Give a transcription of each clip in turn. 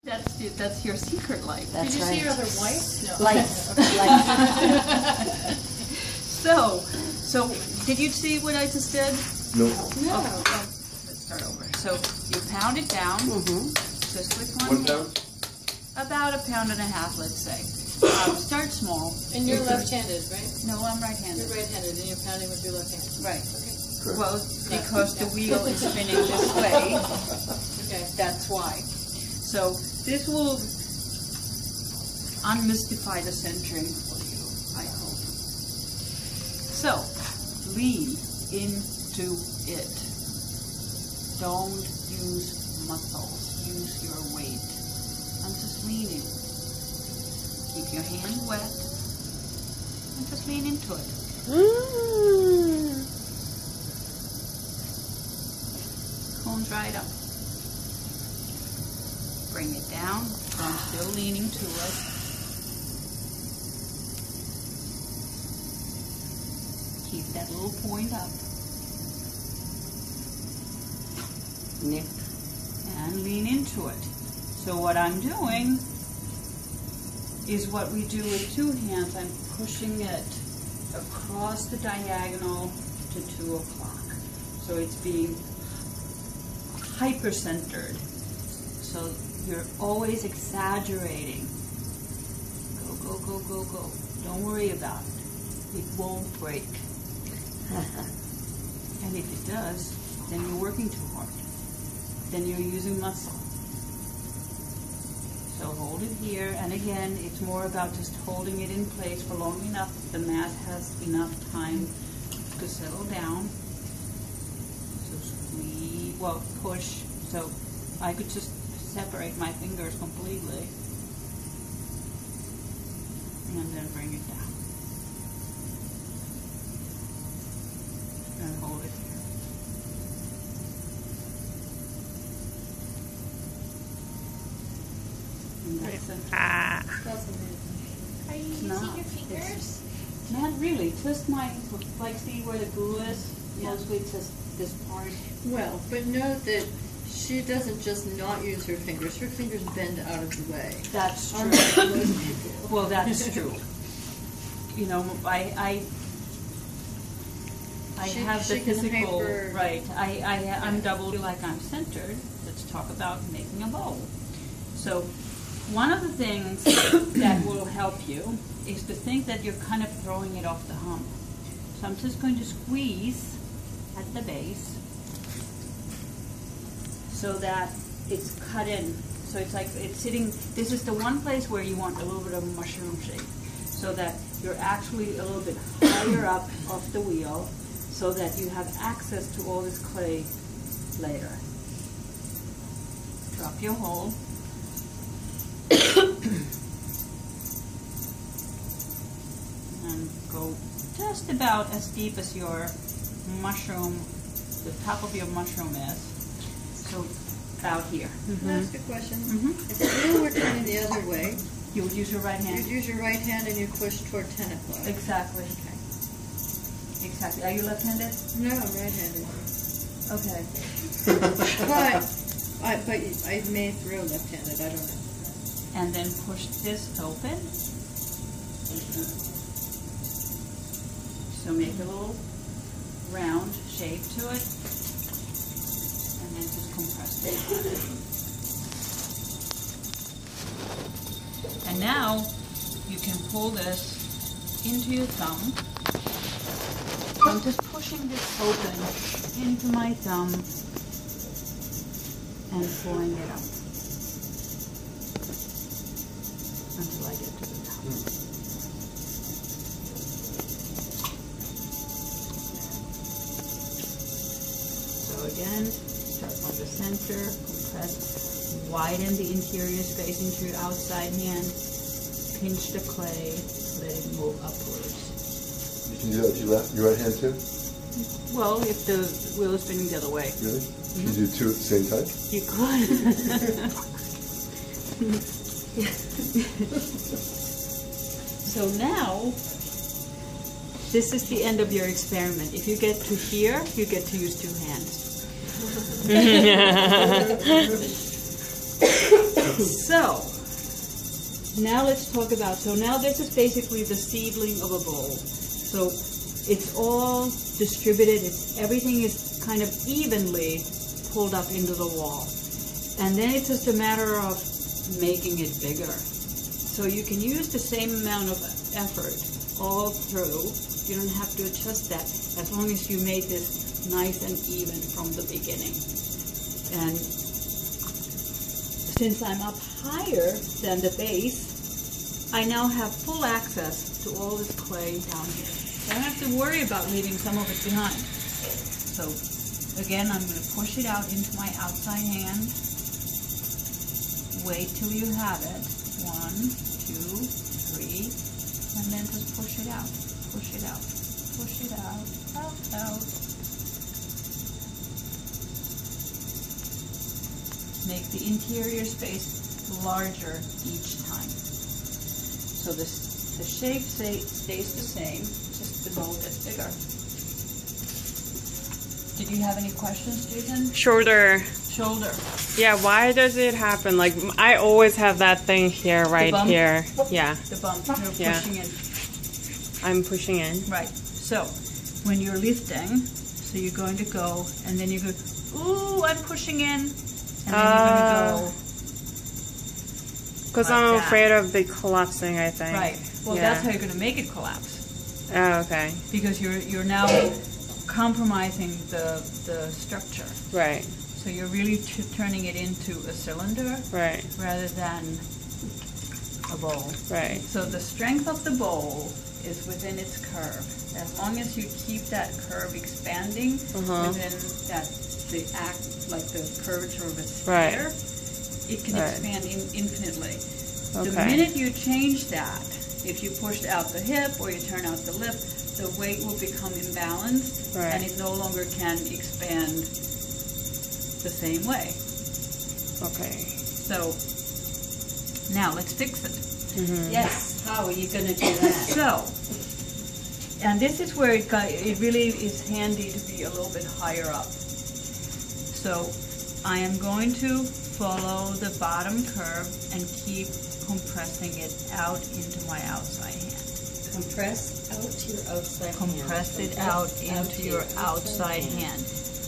That's your secret light. That's Did you right. see your other white? No. Lights. So did you see what I just did? No. No. Oh, let's start over. So you pound it down. Just with one 1 pound? About 1.5 pounds, let's say. Start small. And you're left-handed, right? No, I'm right-handed. You're right-handed, and you're pounding with your left hand. Right. Okay. Correct. Well, because the wheel is spinning this way, Okay. that's why. So this will unmystify the centering for you, I hope. So lean into it. Don't use muscles. Use your weight. I'm just leaning. Keep your hand wet and just lean into it. Cones right up. Bring it down. So I'm still leaning to it. Keep that little point up. Nip. And lean into it. So what I'm doing is what we do with 2 hands. I'm pushing it across the diagonal to 2 o'clock. So it's being hyper-centered. So you're always exaggerating. Go, go, go, go, go. Don't worry about it. It won't break. And if it does, then you're working too hard. Then you're using muscle. So hold it here, and again, it's more about just holding it in place for long enough that the mat has enough time to settle down. So squeeze, well, push. So I could just separate my fingers completely, and then bring it down, and hold it here. And that's it. That's amazing. Are you It's using not. your fingers? Not really, just my, like, see where the glue is? Yeah. Mostly just this part. Well, but note that she doesn't just not use her fingers bend out of the way. That's true. Unlike most people. Well, that's true. You know, I She- have the she can physical, hyper- right, I'm double like I'm centered. Let's talk about making a bowl. So one of the things that will help you is to think that you're kind of throwing it off the hump. So I'm just going to squeeze at the base so that it's cut in. So it's like it's sitting, this is the one place where you want a little bit of a mushroom shape, so that you're actually a little bit higher up off the wheel, so that you have access to all this clay later. Drop your hole. And go just about as deep as your mushroom, the top of your mushroom is. So about here. Can I ask a question? Mhm. If the wheel were turning the other way, You would use your right hand. you'd use your right hand and you push toward 10 o'clock. Exactly. Exactly. Are you left-handed? No, I'm right-handed. Okay. But I may throw left-handed, I don't know. And then push this open. So make a little round shape to it. And then just compress it. And now you can pull this into your thumb. I'm just pushing this open into my thumb and pulling it up until I get to the top. So again, start from the center, compress, widen the interior space into your outside hand, pinch the clay, let it move upwards. You can do that with your right hand too? Well, if the wheel is spinning the other way. Really? Can you do 2 at the same time? You could. So now, this is the end of your experiment. If you get to here, you get to use 2 hands. So, now let's talk about, so now this is basically the seedling of a bowl. So it's all distributed, everything is kind of evenly pulled up into the wall. And then it's just a matter of making it bigger. So you can use the same amount of effort all through. You don't have to adjust that as long as you made this nice and even from the beginning. And since I'm up higher than the base, I now have full access to all this clay down here. I don't have to worry about leaving some of it behind. So again, I'm going to push it out into my outside hand. Wait till you have it. 1, 2, 3, and then just push it out. Push it out. Push it out. Out. Make the interior space larger each time. So the shape stays the same, just the bowl gets bigger. Did you have any questions, Jason? Shoulder. Yeah, why does it happen? Like, I always have that thing here, right here. Yeah. The bump, you're pushing in. I'm pushing in. Right. So, when you're lifting, so you're going to go, and then you go, ooh, I'm pushing in. And then you're going to go. Because I'm afraid of the collapsing, I think. Right. Well, that's how you're going to make it collapse. Oh, okay. Because you're now compromising the structure. Right. So you're really turning it into a cylinder, right, rather than a bowl. Right. So the strength of the bowl is within its curve. As long as you keep that curve expanding within that the curvature of a sphere, it can expand infinitely. Okay. The minute you change that, if you push out the hip or you turn out the lip, the weight will become imbalanced, and it no longer can expand the same way. Okay. So now let's fix it. Yes. How are you going to do that? So, and this is where it really is handy to be a little bit higher up. So I am going to follow the bottom curve and keep compressing it out into my outside hand. Compress out to your outside hand. Compress it out into your outside hand.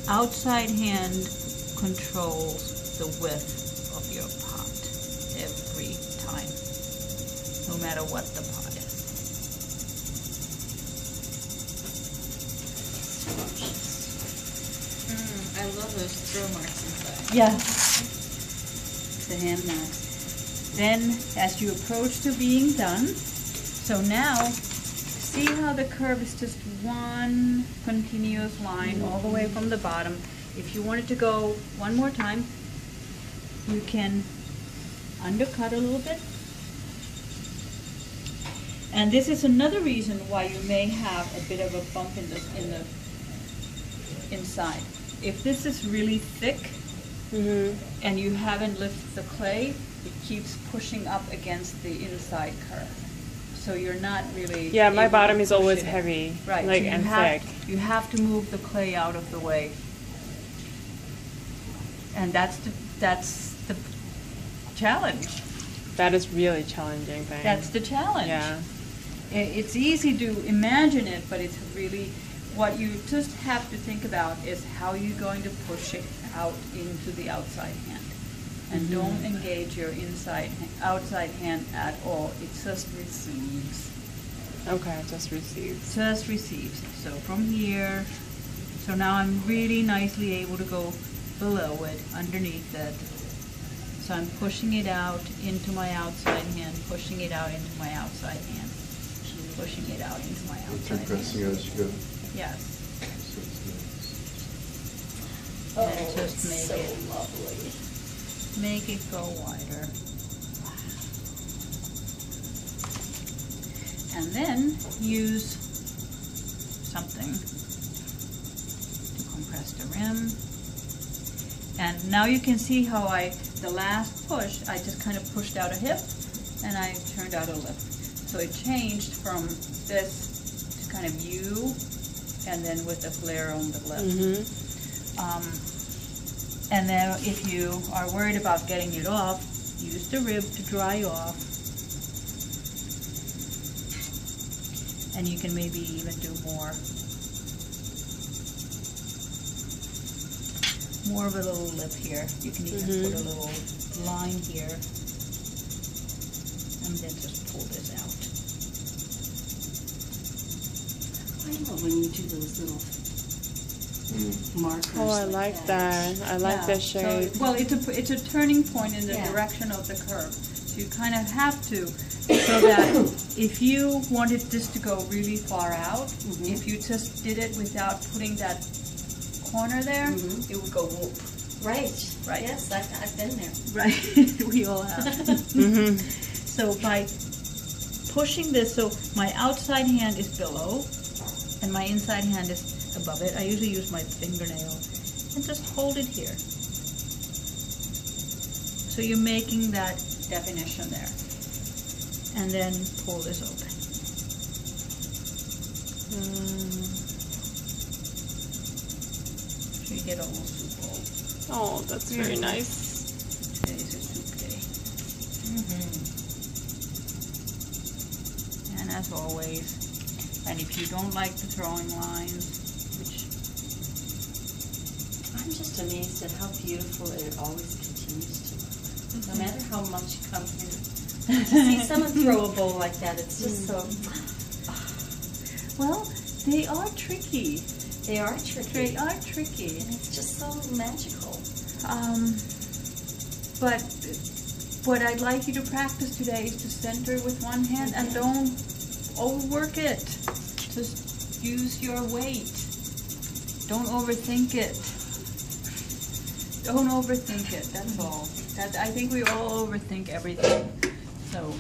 Outside hand controls the width of your pot every time, no matter what the pot is. I love those throw marks inside. Yeah, the hand marks. Then, as you approach to being done, so now, see how the curve is just one continuous line all the way from the bottom. If you want it to go one more time, you can undercut a little bit. And this is another reason why you may have a bit of a bump in the inside. If this is really thick and you haven't lifted the clay, it keeps pushing up against the inside curve. So you're not really. Yeah, my bottom is always heavy, right? Like, so and thick. You have to move the clay out of the way, and that's the challenge. That is really challenging thing. That's the challenge. Yeah. It's easy to imagine it, but it's really what you just have to think about is how you're going to push it out into the outside hand. And don't engage your outside hand at all. It just receives. Okay, just receives. Just receives. So from here, so now I'm really nicely able to go below it, underneath it. So I'm pushing it out into my outside hand, pushing it out into my outside hand, pushing it out into my outside hand. Pressing as you go. Yes. Oh, And just make so it lovely. Make it go wider. And then use something to compress the rim. And now you can see how the last push, I just kind of pushed out a hip and I turned out a lip. So it changed from this to kind of U and then with a flare on the lip. And then if you are worried about getting it off, use the rib to dry off. And you can maybe even do more of a little lip here. You can even put a little line here. And then just pull this out. I love when you do those little markers. Oh, I like that. I like the shape. So, well, it's a turning point in the direction of the curve. So you kind of have to, so that if you wanted this to go really far out, if you just did it without putting that corner there, it would go whoop. Right. Right. Yes, I've been there. Right. We all have. So by pushing this, so my outside hand is below and my inside hand is above it. I usually use my fingernail and just hold it here. So you're making that definition there. And then pull this open. So you get almost soup bowl. Oh, that's very nice. Today's a soup day. And as always, and if you don't like the throwing lines, which I'm just amazed at how beautiful it always continues to look. No matter how much you come here, to see someone throw a bowl like that, it's just so. well, they are tricky. They are tricky. They are tricky. And it's just so magical. But what I'd like you to practice today is to center with one hand and don't overwork it. Just use your weight. Don't overthink it. Don't overthink it. That's all. I think we all overthink everything. So